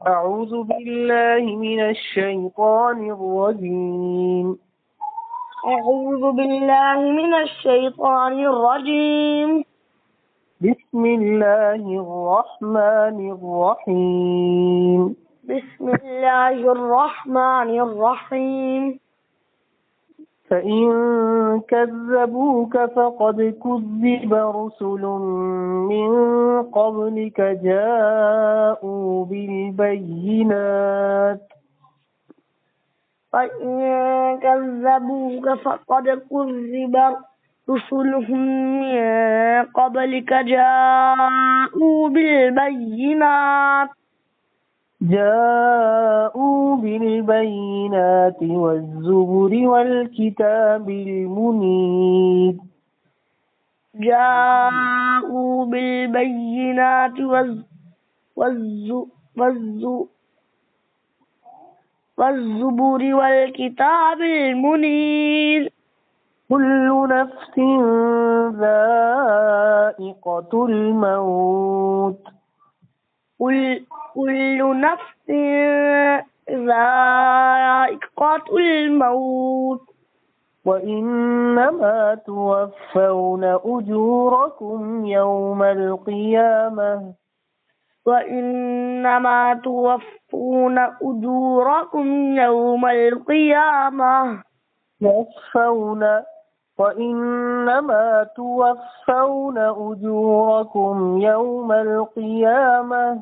أعوذ بالله من الشيطان الرجيم. أعوذ بالله من الشيطان الرجيم. بسم الله الرحمن الرحيم. بسم الله الرحمن الرحيم. فإن كذبوك فقد كذب رسل من قبلك جاءوا بالبينات فإن كذبوك فقد كذب رسلهم من قبلك بالبينات والزبر والكتاب المنير. جاءوا بالبينات والزبر والكتاب المنير. كل نفس ذائقة الموت. كل نفس ذائقة الموت. وإنما توفون أجوركم يوم القيامة. وإنما توفون أجوركم يوم القيامة. وإنما توفون أجوركم يوم القيامة.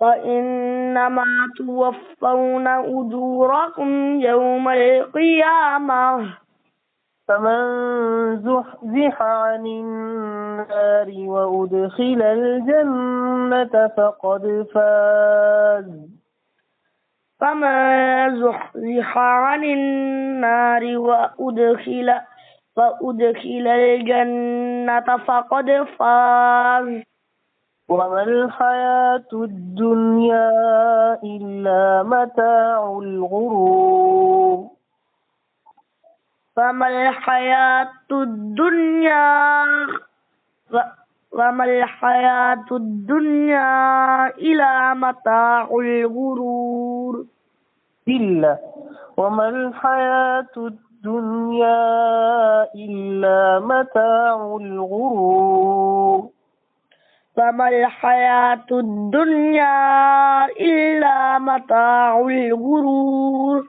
وإنما توفون أجوركم يوم القيامة. فمن زحزح عن النار وأدخل الجنة فقد فاز. فمن زحزح عن النار وأدخل الجنة فقد فاز. وما الحياة الدنيا إلا متاع الغرور. وما الحياة الدنيا إلا متاع الغرور. وما الحياة الدنيا إلا متاع الغرور. وما الحياة الدنيا إلا متاع الغرور.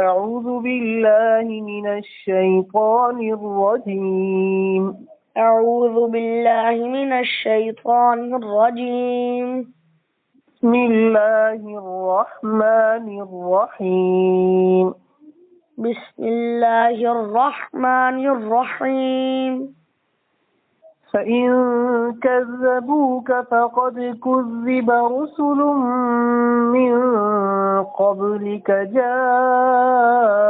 أعوذ بالله من الشيطان الرجيم. أعوذ بالله من الشيطان الرجيم. بسم الله الرحمن الرحيم. بسم الله الرحمن الرحيم. فإن كذبوك فقد كذب رسل من قبلك جاءوا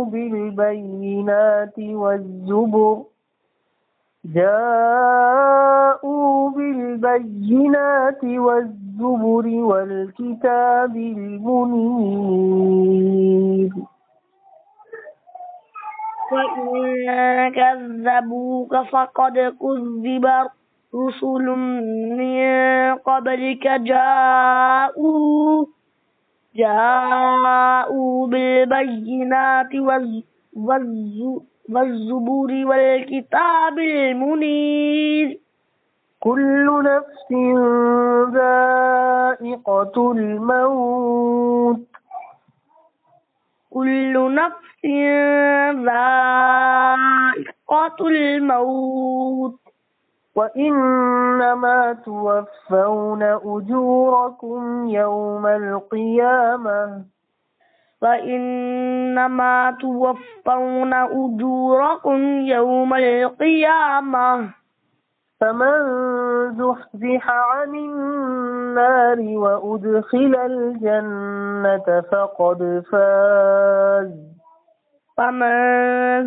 بالبينات والزبر والكتاب المنير. وإن كذبوك فقد كذب رسل من قبلك جاءوا بالبينات والزبر والكتاب المنير. كل نفس ذائقة الموت. كل نفس ذائقة الموت. وإنما توفون أجوركم يوم القيامة. وإنما توفون أجوركم يوم القيامة. فمن زحزح عن النار وأدخل الجنة فقد فاز. فمن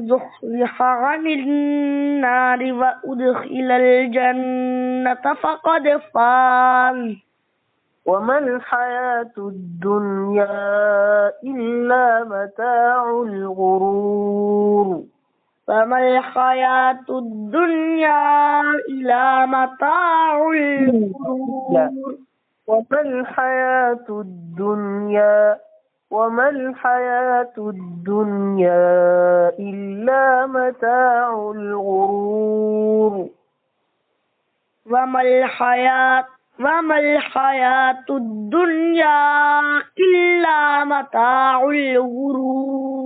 زحزح عن النار وأدخل الجنة فقد فاز. وما الحياة الدنيا إلا متاع الغرور. فما الحياة الدنيا إلا متاع الغرور وما الحياة الدنيا إلا متاع الغرور وما الحياة الدنيا إلا متاع الغرور